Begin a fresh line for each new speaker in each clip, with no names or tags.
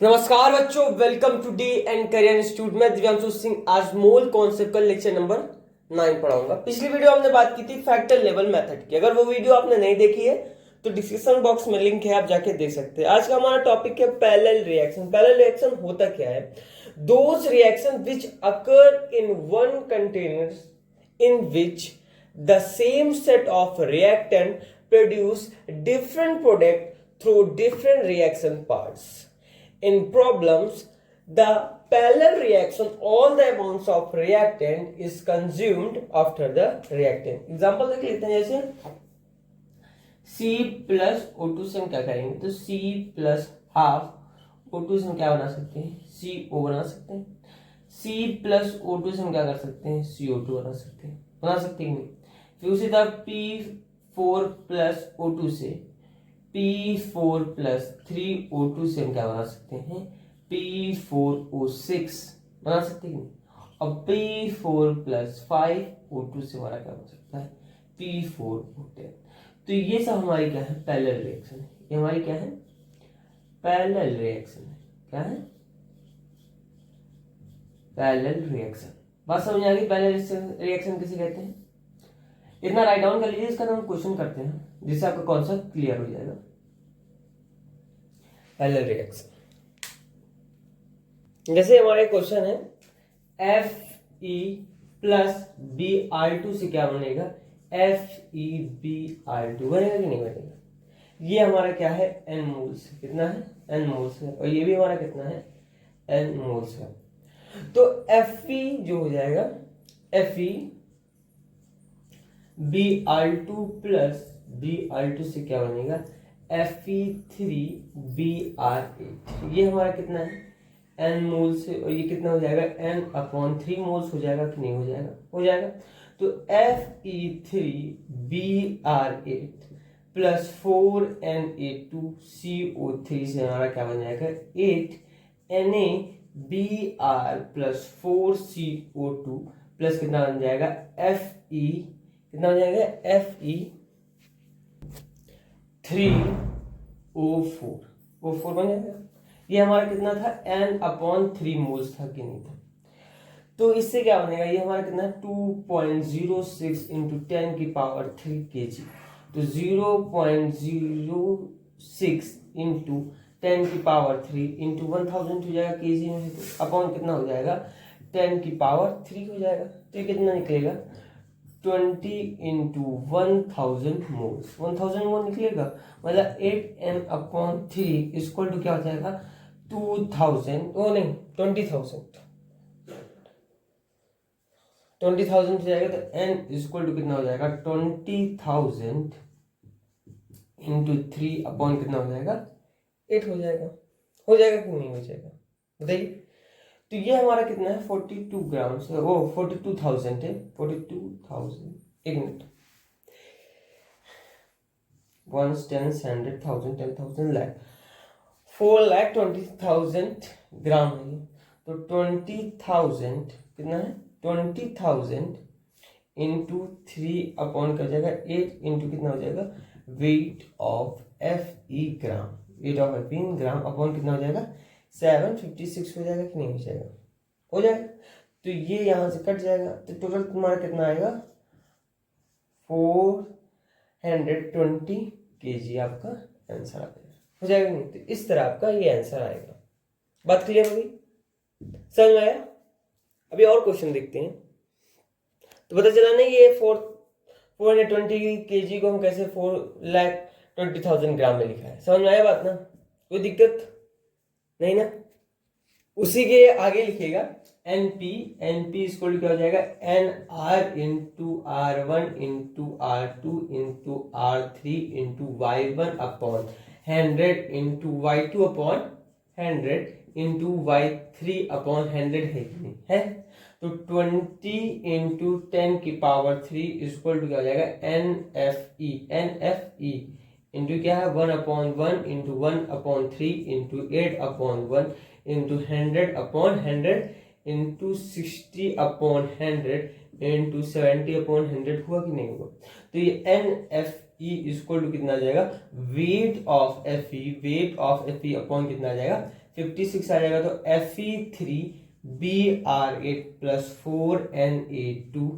नमस्कार बच्चों, welcome to the end career institute में दिव्यांशु सिंह आज मोल कॉन्सेप्ट का लेक्चर नंबर 9 पढ़ाऊंगा। पिछली वीडियो हमने बात की थी फैक्टर लेवल मेथड की। अगर वो वीडियो आपने नहीं देखी है तो डिस्क्रिप्शन बॉक्स में लिंक है, आप जाके देख सकते हैं। आज का हमारा टॉपिक है पैरेलल रिएक्शन। पैरेलल रिएक्शन होता क्या है? Those reaction which occur in one container in which the same set of reactant produce different product through different reaction parts. In problems, the parallel reaction, all the amounts of reactant is consumed after the reactant. Example देख लेते हैं, जैसे C plus O2 से हम क्या करेंगे, तो C plus half O2 से हम क्या बना सकते हैं, CO बना सकते हैं. C plus O2 से हम क्या कर सकते हैं, CO2 बना सकते हैं. नहीं. फिर उसी तरह P4 plus O2 से P4 plus 3O2 से हम क्या बना सकते हैं, P4O6 बना सकते हैं. अब P4 plus 5O2 से हमारा क्या बन सकता है, P4O10. तो ये सब हमारी क्या है, पैरेलल रिएक्शन है. ये हमारी क्या है, पैरेलल रिएक्शन है. क्या है, पैरेलल रिएक्शन. बात समझ आ गई? पैरेलल रिएक्शन किसे कहते हैं? इतना राइट डाउन कर लीजिए, इसका हम क्वेश्चन करते हैं जिससे आपका कॉन्सेप्ट क्लियर हो जाएगा. पैरेलल रिएक्शन, जैसे हमारे क्वेश्चन है Fe प्लस Br2 से क्या बनेगा, FeBr2 बनेगा कि नहीं बनेगा? ये हमारा क्या है, N मोल्स. कितना है, N मोल्स है. और ये भी हमारा कितना है, N मोल्स है. तो Fe जो हो जाएगा, Fe Br2 प्लस Br2 से क्या बनेगा, Fe3Br8. ये हमारा कितना है, N मोल्स है. और ये कितना हो जाएगा, N/3 मोल्स हो जाएगा कि नहीं हो जाएगा? हो जाएगा. तो Fe3Br8 प्लस 4Na2CO3 से हमारा क्या बन जाएगा, 8Na Br plus 4CO2 plus कितना बन जाएगा, Fe कितना हो जाएगा, Fe3O4 बन जाएगा. ये हमारा कितना था, N/3 मोल्स था कि नहीं था? तो इससे क्या बनेगा, ये हमारा कितना है, 2.06 इंटू 10 की पावर 3 kg. तो 0.06 इंटू 10 की पावर 3 इंटू 1000 हो जाएगा kg में. तो अपॉन कितना हो जाएगा, 10 की पावर 3 हो जाएगा. तो ये कितना निकलेगा, 20 इंटू 1000 मोल्स. 1000 मोल निकलेगा, मतलब 8n/3 इक्वल टू क्या हो जाएगा, 2000. ओ नहीं, 20,000 हो जाएगा. तो n इक्वल टू कितना हो जाएगा, 20,000 इंटू 3 अपॉन कितना हो जाएगा, 8 हो जाएगा. हो जाएगा कि नहीं हो जाएगा, बताइए. तो ये हमारा कितना है, 42 ग्राम से, वो 42,000 है. 42,000, एक मिनट, 1 10 100,000 10,000 लाख, 4,20,000 ग्राम है. तो 20,000 कितना है, 20,000 इंटू 3 अपॉन कर जाएगा 8 इंटू कितना हो जाएगा, weight of Fe gram. Weight of Fe gram upon कितना हो जाएगा, 756 हो जाएगा कि नहीं हो जाएगा? हो जाएगा. तो ये यहां से कट जाएगा. तो टोटल तुम्हारा कितना आएगा, 420 kg आपका आंसर आ जाएगा. हो जाएगा नहीं? तो इस तरह आपका ये आंसर आएगा. बात क्लियर होगी, समझ में आया? अभी और क्वेश्चन देखते हैं. तो पता चला ना, ये 420 kg को हम कैसे 4,20,000 ग्राम में लिखा है. समझ में आया बात ना? कोई दिक्कत नहीं ना? उसी के आगे लिखेगा NP इक्वल टू क्या हो जाएगा, NR into R1 into R2 into R3 into Y1 upon 100 into Y2 upon 100 into Y3 upon 100 है कि नहीं है? तो 20 इंटू 10 की पावर 3 इक्वल टू क्या हो जाएगा, NFE इंटू क्या है, 1/1 into 1/3 into 8/1 into 100/100 into 60/100 into 70/100 हुआ कि नहीं हुआ? तो ये NFE ई इक्वल टू कितना आ जाएगा, वेट ऑफ Fe अपॉन कितना आ जाएगा 56 आ जाएगा। तो Fe3Br8 प्लस 4Na2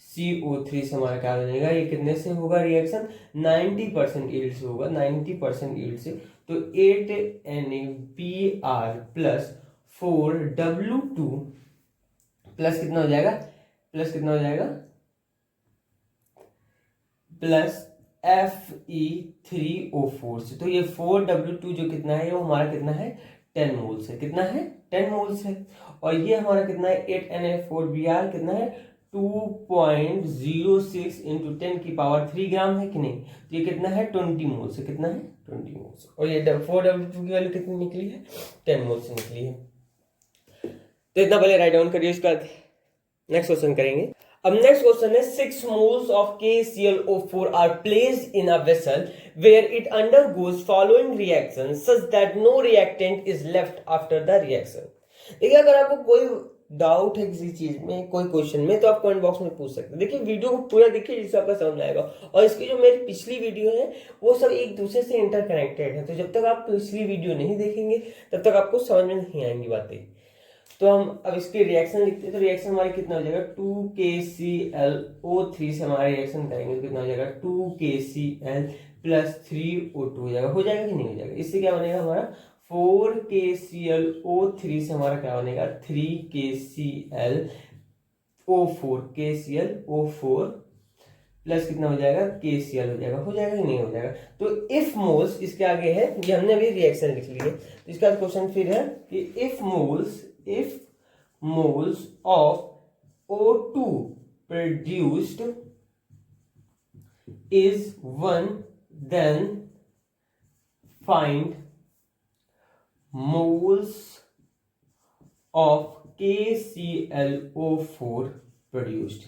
CO3 से हमारा क्या बनेगा, ये कितने से होगा रिएक्शन, 90% यील्ड से होगा, 90% यील्ड से। तो 8NaBr प्लस 4W2 प्लस कितना हो जाएगा, प्लस Fe3O4 से। तो ये 4W2 जो कितना है, वो हमारा कितना है 10 मोल्स है, कितना है 10 मोल्स है। और ये हमारा कितना है 8Na4Br कितना है 2.06 इंटू 10⁻³ ग्राम है कि नहीं। तो ये कितना है 20 मोल्स है, कितना है 20 मोल्स। और ये 4W2 की वैल्यू कितनी निकली है, 10 मोल्स से निकली है। तो इतना पहले राइट डाउन करिए, उसका नेक्स्ट क्वेश्चन करेंगे। अब नेक्स्ट क्वेश्चन है 6 moles of KClO4 are placed in a vessel where it undergoes following reactions such that no reactant is left after the reaction। देखिए अगर आपको कोई डाउट है किसी चीज में, कोई क्वेश्चन में, तो आप कमेंट बॉक्स में पूछ सकते हैं। देखिए वीडियो को पूरा देखिए जिससे आपका समझ आएगा। और इसकी जो मेरी पिछली वीडियो है वो सब एक दूसरे से इंटरकनेक्टेड है, तो जब तक आप पिछली वीडियो नहीं देखेंगे तब तक आपको समझ में नहीं आएंगी बातें। तो हम अब इसके रिएक्शन लिखते हैं। तो रिएक्शन हमारे कितना हो जाएगा 2KClO3 से हमारा रिएक्शन करेंगे तो कितना हो जाएगा 2KCl प्लस 3O2 हो जाएगा कि नहीं हो जाएगा। इससे क्या बनेगा हमारा 4KClO3 से हमारा क्या बनेगा 3KClO4 प्लस कितना हो जाएगा KCl हो जाएगा कि नहीं हो जाएगा। तो इफ मोल्स इसके आगे है, ये हमने अभी रिएक्शन लिख लिए। तो इसका क्वेश्चन फिर है कि if moles of O2 produced is 1, then find moles of KClO4 produced,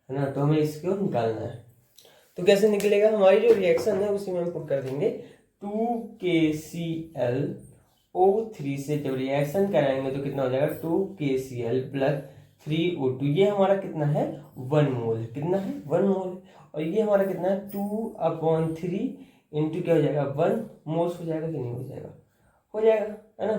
है ना। तो हमें इसको निकालना है। तो कैसे निकलेगा, हमारी जो रिएक्शन है उसी में हम पुट कर देंगे 2KClO3 से जब रिएक्शन कराएंगे तो कितना हो जाएगा 2KCl प्लस 3O2। ये हमारा कितना है 1 मोल, कितना है 1 मोल। और ये हमारा कितना है 2/3 इंटू क्या हो जाएगा 1 मोल्स हो जाएगा कि नहीं हो जाएगा, है ना।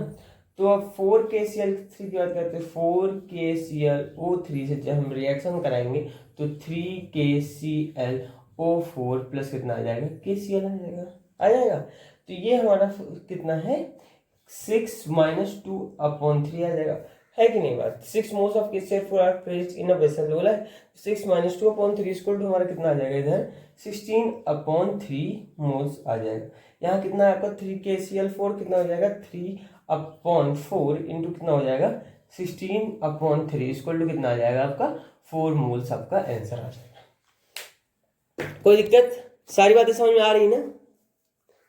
तो अब 4KCl3 की बात करते हैं। 4KClO3 से जब हम रिएक्शन कराएंगे तो 3KClO4 प्लस कितना आ जाएगा KCl आ जाएगा। तो ये हमारा कितना है 6 - 2/3 आ जाएगा, है कि नहीं बात। 6 moles of KCl4 are placed in a vessel बोला है। 6 - 2/3 इक्वल टू हमारा कितना आ जाएगा इधर 16/3 मोल्स आ जाएगा। यहाँ कितना है आपका 3KCl4 कितना हो जाएगा 3/4 इंटू कितना हो जाएगा 16/3 इक्वल टू कितना आ जाएगा आपका 4 मोल्स आपका आंसर आ जाएगा। कोई दिक्कत, सारी बातें समझ में आ रही ना,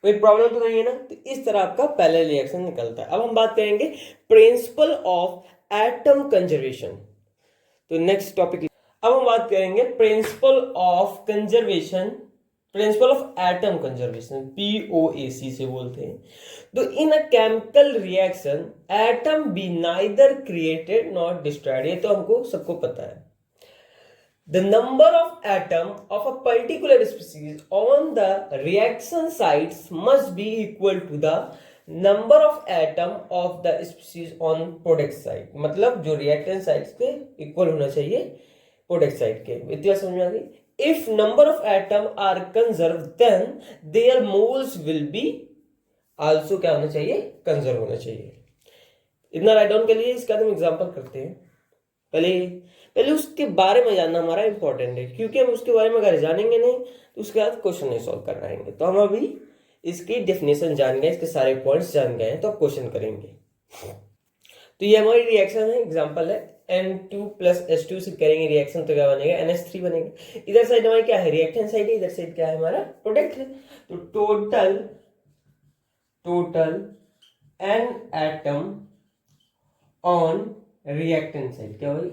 कोई प्रॉब्लम तो नहीं है ना। तो इस तरह आपका पहले रिएक्शन निकलता है। अब हम बात करेंगे प्रिंसिपल ऑफ एटम कंजर्वेशन। तो नेक्स्ट टॉपिक, अब हम बात करेंगे principle of atom conservation, POAC से बोलते हैं। तो in a chemical reaction atom be neither created not destroyed, ये तो हमको सबको पता है। The number of atom of a particular species on the reaction sites must be equal to the number of atom of the species on product side। मतलब जो reactant sites के equal होना चाहिए प्रोडक्ट साइड के। इतना समझ में आ गई। If number of atom are conserved then their moles will be also क्या होना चाहिए कंजर्व होना चाहिए। इतना राइट डाउन कर लीजिए। इसका हम एग्जांपल करते हैं। पहले उसके बारे में जानना हमारा इंपॉर्टेंट है, क्योंकि हम उसके बारे में अगर जानेंगे नहीं तो उसके बाद क्वेश्चन नहीं सॉल्व कर पाएंगे। तो हम अभी इसकी डेफिनेशन जान गए, इसके सारे पॉइंट्स जान गए हैं, तो अब क्वेश्चन करेंगे। तो ये हमारी रिएक्शन है, एग्जांपल है N2 + H2 से करेंगे रिएक्शन तो क्या बनेगा NH3 बनेगा। इधर साइड हमारी क्या है रिएक्टेंट साइड है, इधर साइड क्या है हमारा प्रोडक्ट है। तो total N atom on reactant side क्या होगी,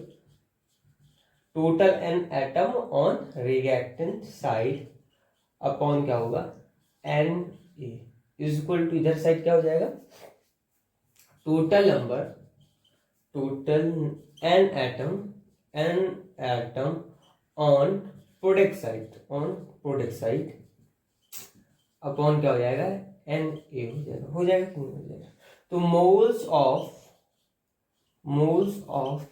total N atom on reactant side upon क्या होगा Na इज इक्वल टू इधर साइड क्या हो जाएगा total N atom on product side upon क्या हो जाएगा, Na हो जाएगा कि नहीं हो जाएगा। तो moles of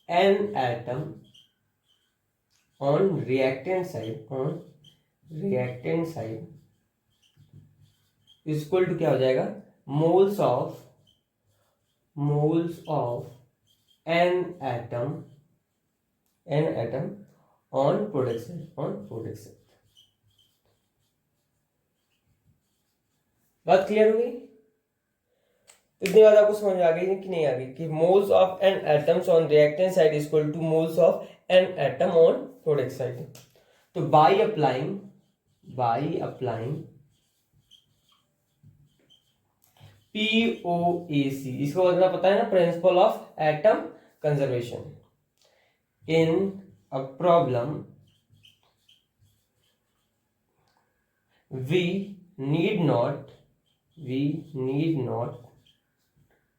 an atom on reactant side equal to क्या हो जाएगा, moles of an atom on product side. बात क्लियर हो गई? इतनी बात आपको समझ आ गई कि नहीं आ गई कि moles of an atoms on reactant side is equal to moles of an atom on product side. तो बाय अप्लाइंग POAC, इसको मतलब पता है ना, principle of atom conservation, in a problem we need not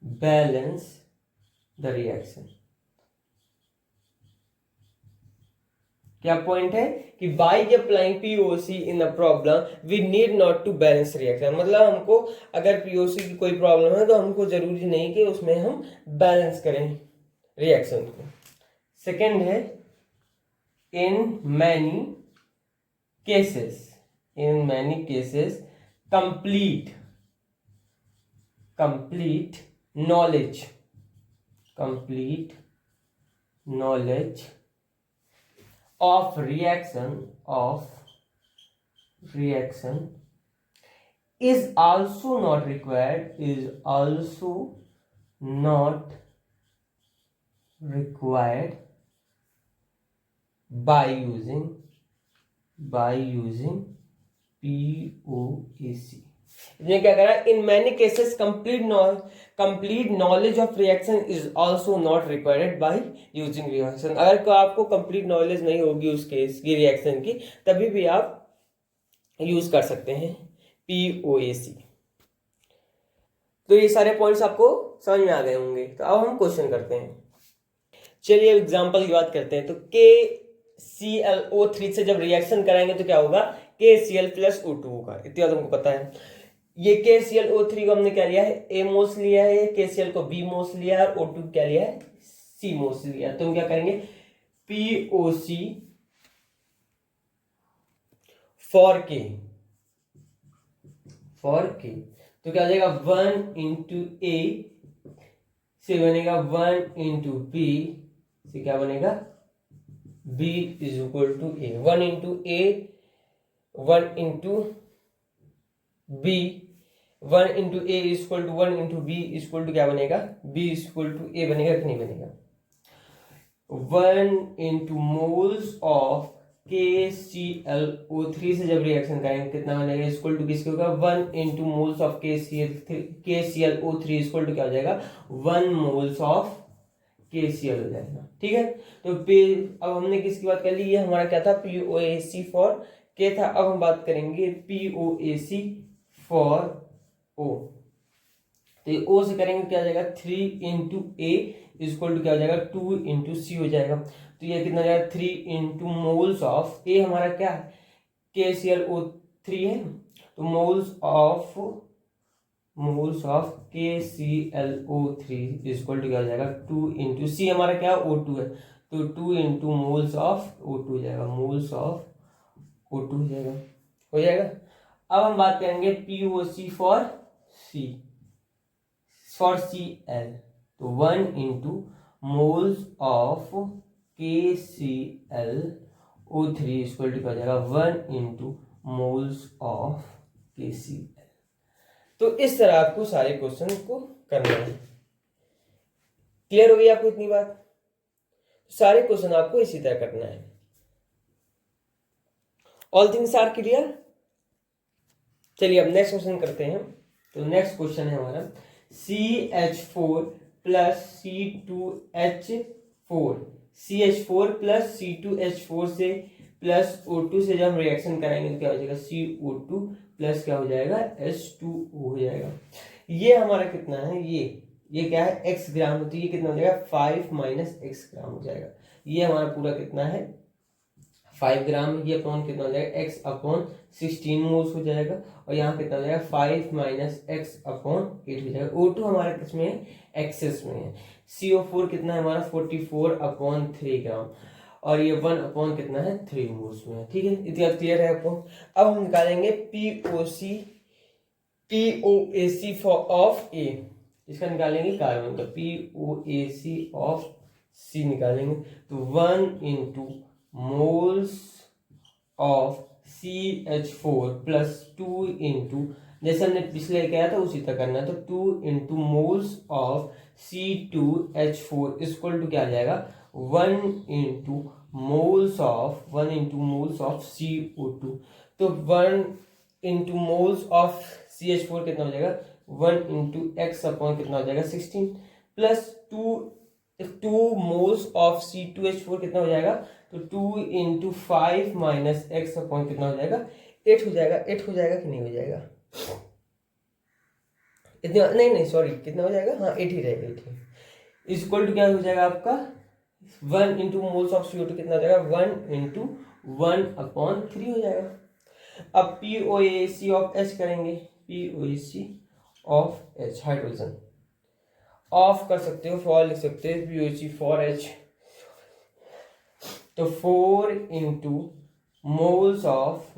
balance the reaction। क्या point है कि by applying POC in a problem we need not to balance reaction, मतलब हमको अगर POC की कोई प्रॉब्लम है तो हमको जरूरी नहीं कि उसमें हम बैलेंस करें रिएक्शन को। सेकेंड है in many cases complete knowledge of reaction is also not required by using POAC। इसने क्या करा, in many cases complete knowledge of reaction is also not required by using reaction. अगर आपको complete knowledge नहीं होगी उस case की reaction की, तभी भी आप यूज कर सकते हैं POAC। तो ये सारे पॉइंट्स आपको समझ में आ गए होंगे। तो अब हम क्वेश्चन करते हैं। चलिए एग्जांपल की बात करते हैं। तो KClO3 से जब रिएक्शन कराएंगे तो क्या होगा, KCl प्लस O2 होगा, इतना तुमको पता है। ये KClO3 को हमने क्या लिया है, A मोल्स लिया है, KCl को B मोल्स लिया है, और O2 क्या लिया है, C मोल्स लिया है। तो हम क्या करेंगे, POC फॉर K तो क्या हो जाएगा, 1 इंटू A से बनेगा 1 इंटू B से क्या बनेगा, B is equal to A। 1 into A 1 into B 1 into A is equal to 1 into B is equal to क्या बनेगा, B is equal to A बनेगा कि नहीं बनेगा। 1 इंटू मोल्स ऑफ KClO3 से जब रिएक्शन करेंगे कितना बनेगा, इक्वल टू किसके होगा, 1 into moles of KClO3 equal to क्या हो जाएगा, 1 मोल्स ऑफ KCl हो जाएगा। ठीक है, तो अब हमने किसकी बात कर ली, ये हमारा क्या था, POAC फॉर K था। अब हम बात करेंगे POAC फॉर O। तो ये O से करेंगे क्या हो जाएगा, 3 इंटू A इक्वल टू क्या हो जाएगा, 2 इंटू C हो जाएगा। तो ये कितना हो जाएगा, 3 इंटू मोल्स ऑफ A हमारा क्या है, KClO3 है, तो moles of KClO3 equal to क्या हो जाएगा, 2 इंटू C हमारा क्या O2 है, तो 2 इंटू मोल्स ऑफ O2 हो जाएगा, मोल्स ऑफ O2 हो जाएगा। अब हम बात करेंगे POC फॉर Cl, तो 1 into moles of KClO3 equal to क्या हो जाएगा, 1 इंटू मोल्स ऑफ KCl। तो इस तरह आपको सारे क्वेश्चन को करना है। क्लियर हो गई आपको इतनी बात? सारे क्वेश्चन आपको इसी तरह करना है। All things are clear. चलिए अब नेक्स्ट क्वेश्चन करते हैं। तो नेक्स्ट क्वेश्चन है हमारा CH4 plus CH4 plus C2H4 से प्लस O2 से जब हम रिएक्शन कराएंगे तो क्या हो जाएगा, CO2 प्लस क्या हो जाएगा, H2O हो जाएगा। ये हमारा कितना है, ये क्या है, x ग्राम, तो ये कितना हो जाएगा, 5 माइनस x ग्राम हो जाएगा। ये हमारा पूरा कितना है, 5 ग्राम, ये अपॉन कितना हो जाएगा x अपॉन 16 मोल्स हो जाएगा, और यहाँ कितना हो जाएगा 5 माइनस एक्स अपॉन 8 हो जाएगा। O2 हमारा किसमें है, एक्सेस में है। CO4 कितना है हमारा 44 अपॉन 3 ग्राम, और ये 1 अपॉन कितना है 3 मोल्स में है। ठीक है, इतना क्लियर है आपको। अब हम निकालेंगे POAC ऑफ A, इसका निकालेंगे कार्बन का POAC ऑफ C निकालेंगे, तो 1 into moles of CH4 plus 2 into, जैसे हमने पिछले किया था उसी तरह करना है, तो 2 into moles of C2H4 equal to क्या आ जाएगा 1 इंटू मोल्स ऑफ CO2, तो 1 इंटू मोल्स ऑफ CH4 कितना हो जाएगा 1 इंटू एक्स अपॉन कितना हो जाएगा 16 प्लस 2 मोल्स ऑफ C2H4 कितना हो जाएगा, तो 2 इंटू 5 माइनस एक्स अपॉन कितना हो जाएगा 8 हो जाएगा। 8 हो जाएगा कि नहीं हो जाएगा, इतना नहीं सॉरी कितना हो जाएगा, हाँ 8 ही रहेगा। 8 इक्वल टू क्या हो जाएगा आपका 1 इंटू मोल्स ऑफ CO2 कितना हो जाएगा 1 इंटू 1 अपॉन 3 हो जाएगा। अब POAC ऑफ H करेंगे, POAC of H hydrogen of कर सकते हो, फॉर लिख सकते हो POAC फॉर H, तो 4 into moles of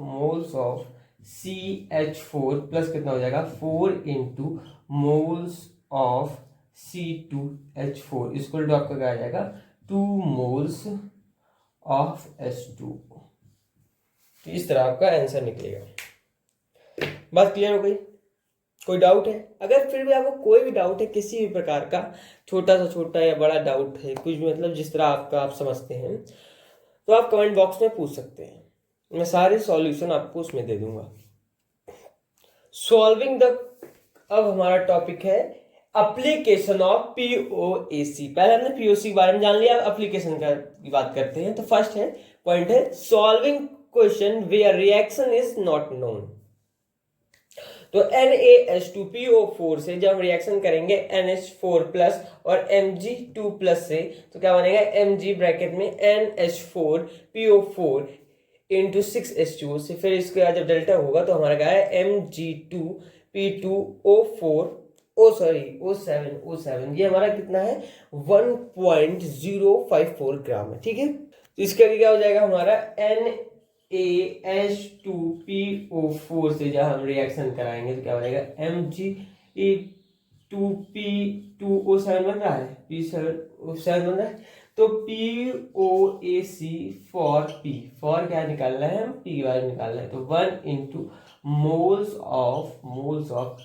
CH4 plus कितना हो जाएगा 4 into moles of C2H4 equal to आपका क्या आ जाएगा 2 मोल्स ऑफ H2। तो इस तरह आपका आंसर निकलेगा। बात क्लियर हो गई, कोई डाउट है? अगर फिर भी आपको कोई भी डाउट है किसी भी प्रकार का, छोटा सा छोटा या बड़ा डाउट है, कुछ भी मतलब जिस तरह आपका आप समझते हैं, तो आप कमेंट बॉक्स में पूछ सकते हैं, मैं सारे सॉल्यूशन आपको उसमें दे दूंगा। सॉल्विंग द, अब हमारा टॉपिक है एप्लीकेशन ऑफ POAC। पहले हमने POC के बारे में जान लिया, अब एप्लीकेशन की बात करते हैं। तो फर्स्ट है पॉइंट है solving question where reaction is not known. तो NaH2PO4 से जब रिएक्शन करेंगे NH4 प्लस और Mg2 प्लस से, तो क्या बनेगा Mg ब्रैकेट में NH4PO4 इंटू 6H2 से, फिर इसका जब डेल्टा होगा तो हमारा क्या है Mg2P2O4 O7 ये हमारा कितना है 1.054 ग्राम है। ठीक है, तो इसका क्या हो जाएगा हमारा NaH2PO4 से जब हम रिएक्शन कराएंगे तो क्या हो जाएगा Mg2P2O7 बन रहा है, P7O7 बन रहा है, तो POAC फॉर P, फॉर क्या निकालना है हम P वाले निकालना है, तो 1 इंटू मोल्स ऑफ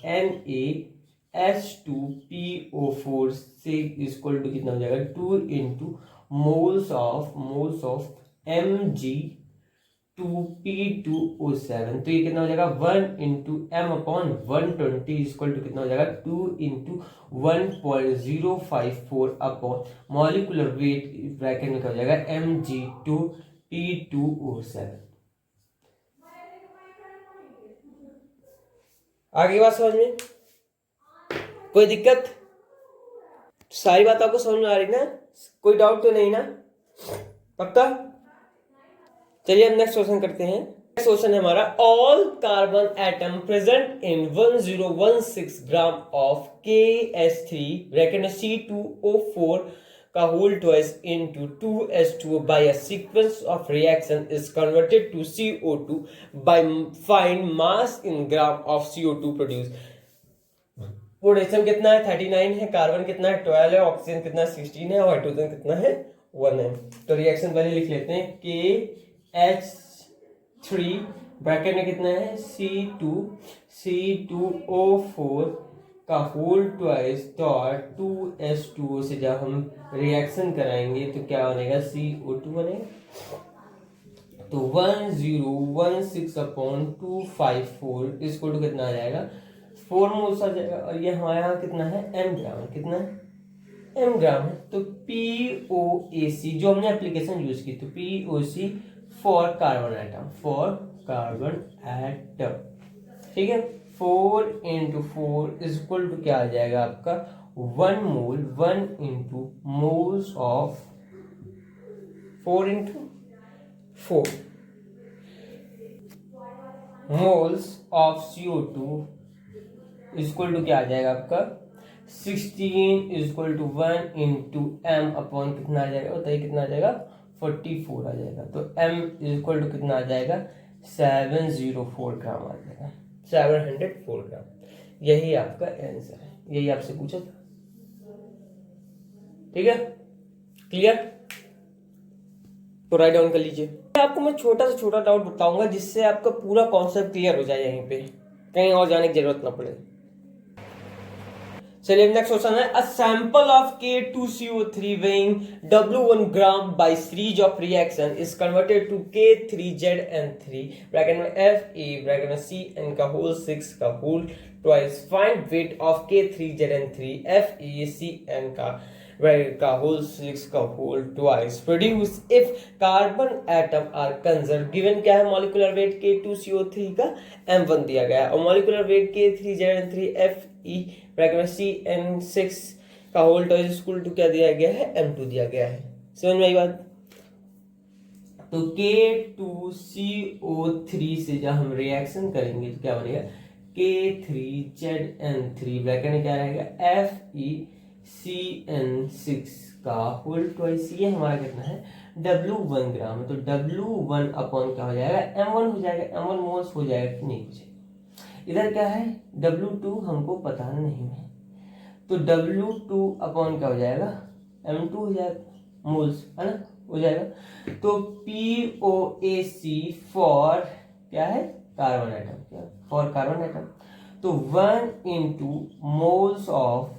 NaH2PO4 से इक्वल टू कितना हो जाएगा 2 इंटू मोल्स ऑफ Mg2P2O7, तो ये कितना हो जाएगा 1 into M upon 120 equal to कितना हो जाएगा 2 into 1.054 upon molecular weight bracket में क्या हो जाएगा Mg2P2O7। आगे बात समझ में कोई दिक्कत? सारी बात आपको समझ में आ रही ना, कोई डाउट तो नहीं ना, पक्का? चलिए हम नेक्स्ट क्वेश्चन करते हैं। नेक्स्ट क्वेश्चन है हमारा all carbon atom present in 1016 gram of KH3 bracket में C2O4 का whole twice into 2H2O by a sequence of reaction is converted to CO2 by find mass in gram of CO2 produced। Potassium कितना है 39 है, carbon कितना है 12 है, oxygen कितना है 16 है, और हाइड्रोजन कितना है 1 है। तो रिएक्शन पहले लिख लेते हैं KH3 ब्रैकेट में कितना है C2O4 का होल ट्वाइस डॉट 2H2O से जब हम रिएक्शन कराएंगे तो क्या बनेगा CO2 बनेगा, तो 1016/254 इसको टू कितना आ जाएगा 4 मोल्स आ जाएगा, और ये हमारे यहाँ कितना है M ग्राम है, कितना है M ग्राम है। तो POAC जो हमने एप्लीकेशन यूज की, तो POC फॉर कार्बन एटम, ठीक है। 4 इंटू 4 इक्वल टू क्या आ जाएगा आपका 1 mole, 1 into moles of 4 into 4 moles of CO2 equal to क्या आ जाएगा आपका 16 equal to 1 into M upon कितना आ जाएगा बताइए कितना आ जाएगा 44 आ जाएगा। तो m इक्वल टू कितना आ जाएगा 704 ग्राम आ जाएगा 704 ग्राम। यही आपका आंसर है, यही आपसे पूछा था। ठीक है, क्लियर? तो राइट डाउन कर लीजिए। आपको मैं छोटा से छोटा डाउट बताऊंगा जिससे आपका पूरा कॉन्सेप्ट क्लियर हो जाए, यहीं पे कहीं और जाने की जरूरत ना पड़े। चलिए नेक्स्ट क्वेश्चन है a sample of K2CO3 weighing W1 gram by series of reaction is converted to K3ZN3 bracket में Fe ब्रैकेट में Cn का होल 6 का whole twice find weight of K3ZN3 FeCN का होल 6 का whole twice produce if carbon atom are conserve. Given क्या है molecular weight K2CO3 का m1 दिया गया है और molecular weight K3ZN3 Fe bracket में CN6 का होल ट्वाइस इक्वल टू क्या दिया गया है m2 दिया गया है। समझ में आई बात? तो K2CO3 से जब हम रिएक्शन करेंगे तो क्या बनेगा K3ZN3 ब्रैकेट में क्या रहेगा FeCN6 का होल ट्वाइस। ये हमारा कितना है W1 ग्राम है तो W1 अपॉन क्या हो जाएगा M1 हो जाएगा। M1 मोल्स हो जाएगा कि नहीं हो जाएगा। इधर क्या है W2 हमको पता नहीं है तो W2 अपॉन क्या हो जाएगा M2 हो जाएगा मोल्स है ना हो जाएगा। तो POAC फॉर क्या है कार्बन एटम, क्या फॉर कार्बन एटम तो 1 into moles of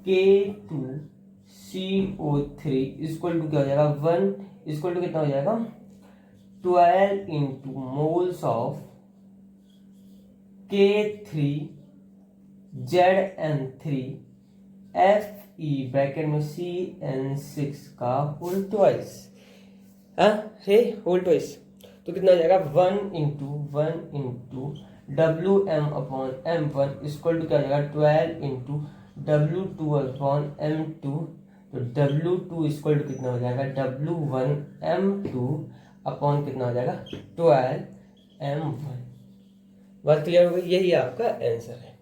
K2CO3 equal to क्या हो जाएगा 1 इक्वल टू कितना हो जाएगा 12 into moles of K3ZN3 Fe bracket में CN6 का होल ट्वाइस है होल ट्वाइस। तो कितना हो जाएगा 1 into WM upon M1 equal to क्या हो जाएगा 12 इंटू W2 अपॉन M2 तो W2 इक्वल टू कितना हो जाएगा W1 M2 अपॉन कितना हो जाएगा 12 M1। बात क्लियर हो गई? यही आपका आंसर है,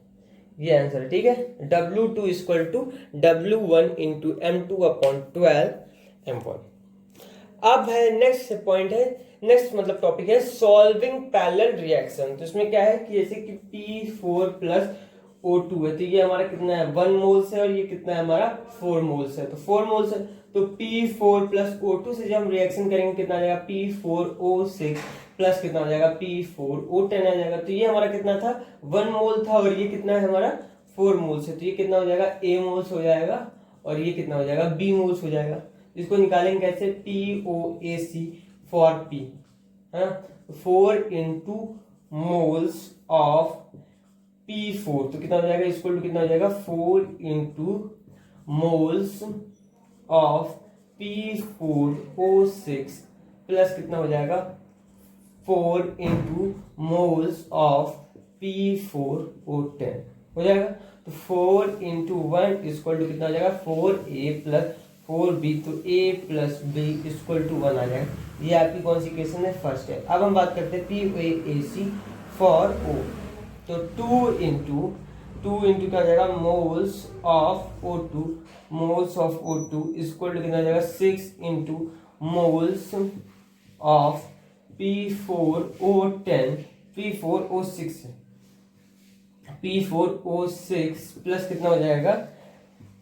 ये आंसर है। ठीक है, W2 equal to W1 into M2 upon 12 M1। अब है नेक्स्ट पॉइंट है, नेक्स्ट मतलब टॉपिक है सॉल्विंग पैरेलल रिएक्शन। तो इसमें क्या है कि जैसे कि P4 प्लस O2 है तो ये हमारा कितना है 1 मोल्स है और ये कितना है हमारा 4 मोल्स है। तो 4 मोल्स है तो P4 प्लस O2 से जब हम रिएक्शन करेंगे कितना आ जाएगा P4O6 प्लस कितना हो जाएगा P4O10 आ जाएगा। तो ये हमारा कितना था 1 मोल था और ये कितना है हमारा 4 मोल्स है। तो ये कितना हो जाएगा A मोल्स हो जाएगा और ये कितना हो जाएगा B मोल्स हो जाएगा। इसको निकालेंगे कैसे POAC फॉर P है 4 इंटू मोल्स ऑफ P4 तो कितना हो जाएगा इक्वल टू कितना हो जाएगा 4 into moles of P4O6 plus कितना हो जाएगा 4 इंटू मोल्स ऑफ P4O10 हो जाएगा। तो 4 इंटू 1 इक्वल टू कितना हो जाएगा 4A प्लस 4B तो A plus B equal to 1 आ जाएगा। ये आपकी कौन सी इक्वेशन है फर्स्ट है। अब हम बात करते हैं POAC फॉर O तो 2 इंटू क्या हो जाएगा moles of O2 equal to कितना हो जाएगा 6 into moles of P4O6 plus कितना हो जाएगा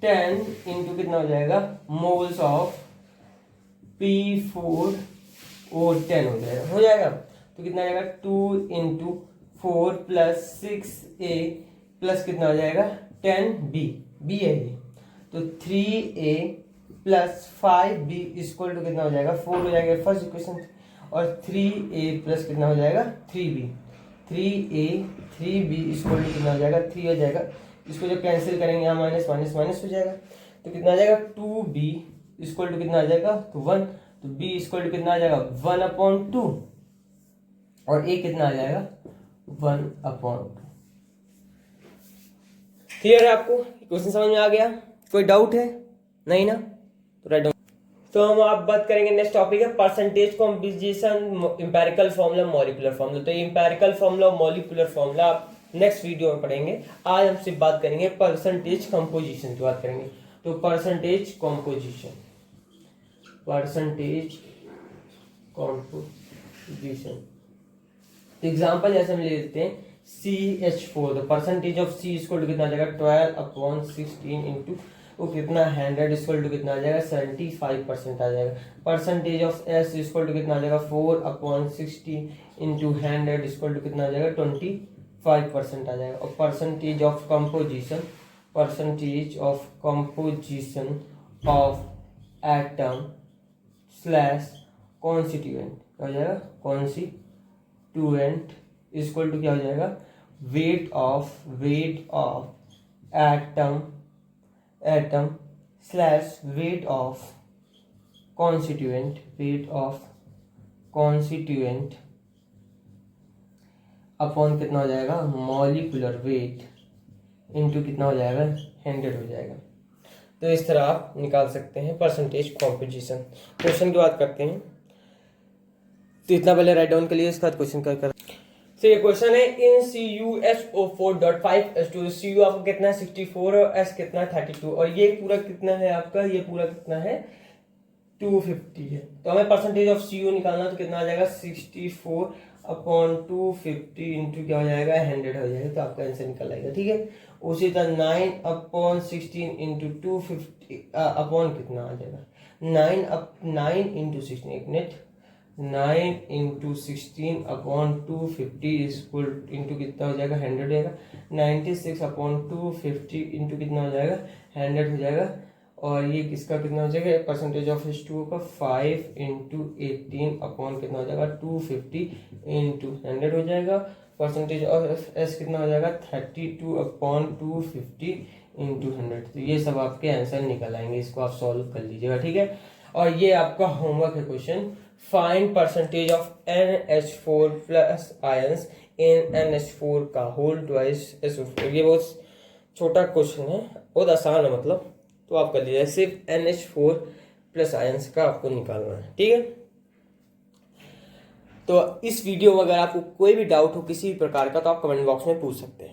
10 इंटू कितना हो जाएगा मोल्स ऑफ P4O10 हो जाएगा। तो कितना आ जाएगा 2 इंटू 4 प्लस 6A प्लस कितना हो जाएगा 10B B है ये तो 3A plus 5B equal to कितना हो जाएगा 4 हो जाएगा फर्स्ट इक्वेशन और 3A प्लस कितना हो जाएगा 3B 3B इक्वल टू कितना हो जाएगा 3 हो जाएगा। इसको जब कैंसिल करेंगे यहाँ माइनस माइनस माइनस हो जाएगा तो कितना आ जाएगा 2B इक्वल टू कितना आ जाएगा तो 1 तो B इक्वल टू कितना आ जाएगा 1/2 और A कितना आ जाएगा 1/2। क्लियर है आपको क्वेश्चन समझ में आ गया? कोई डाउट है नहीं ना? तो राइट डाउन। तो हम आप बात करेंगे नेक्स्ट टॉपिक है percentage composition empirical formula molecular formula. तो ये इंपेरिकल फॉर्मूला और मॉलिक्यूलर फॉर्मूला आप नेक्स्ट वीडियो में पढ़ेंगे। आज हम सिर्फ बात करेंगे परसेंटेज कंपोजिशन की बात करेंगे। तो परसेंटेज कंपोजिशन एग्जाम्पल जैसे हम ले लेते हैं CH4। तो percentage of C equal to कितना आ जाएगा 12/16 इंटू वो कितना 100 इक्वल टू कितना आ जाएगा 75% आ जाएगा। Percentage of S equal to कितना आ जाएगा 4/60 इंटू 100 इक्वल टू कितना आ जाएगा 25% आ जाएगा। और percentage of composition of atom slash constituent क्या हो जाएगा कॉन्स्टिट्यूएंट इक्वल टू क्या हो जाएगा weight of atom slash weight of constituent upon कितना हो जाएगा मॉलिक्यूलर वेट इनटू कितना हो जाएगा 100 हो जाएगा। तो इस तरह आप निकाल सकते हैं परसेंटेज कॉम्पोजिशन। क्वेश्चन की बात करते हैं तो इतना पहले राइट डाउन के लिए इसका क्वेश्चन कर तो ये क्वेश्चन है इन CuSO4.5H2 Cu आपका कितना है 64 और S कितना है 32 और ये पूरा कितना है आपका ये पूरा कितना है 250 है। तो हमें परसेंटेज ऑफ Cu निकालना तो कितना आ जाएगा 64/250 इंटू क्या हो जाएगा 100 हो जाएगा। तो आपका आंसर निकल आएगा। ठीक है। उसी तरह 9/16 इंटू 250 अपॉन कितना आ जाएगा 9 इंटू 16 एक मिनट 9 इंटू 16/250 इक्वल इंटू कितना हो जाएगा 100 हो जाएगा। 96/250 इंटू कितना हो जाएगा 100 हो जाएगा। और ये किसका कितना हो जाएगा परसेंटेज ऑफ H2O का 5 इंटू 18 अपॉन कितना हो जाएगा 250 इंटू 100 हो जाएगा। परसेंटेज ऑफ S कितना हो जाएगा 32/250 इंटू 100। तो ये सब आपके आंसर निकल आएंगे। इसको आप सॉल्व कर लीजिएगा। ठीक है। और ये आपका होमवर्क है question find percentage of NH4 plus ions in NH4 का होल ट्वाइस SO4। ये बहुत छोटा क्वेश्चन है बहुत आसान है मतलब। तो आप कर लीजिए सिर्फ NH4 प्लस आयंस का आपको निकालना है। ठीक है। तो इस वीडियो में अगर आपको कोई भी डाउट हो किसी भी प्रकार का तो आप कमेंट बॉक्स में पूछ सकते हैं।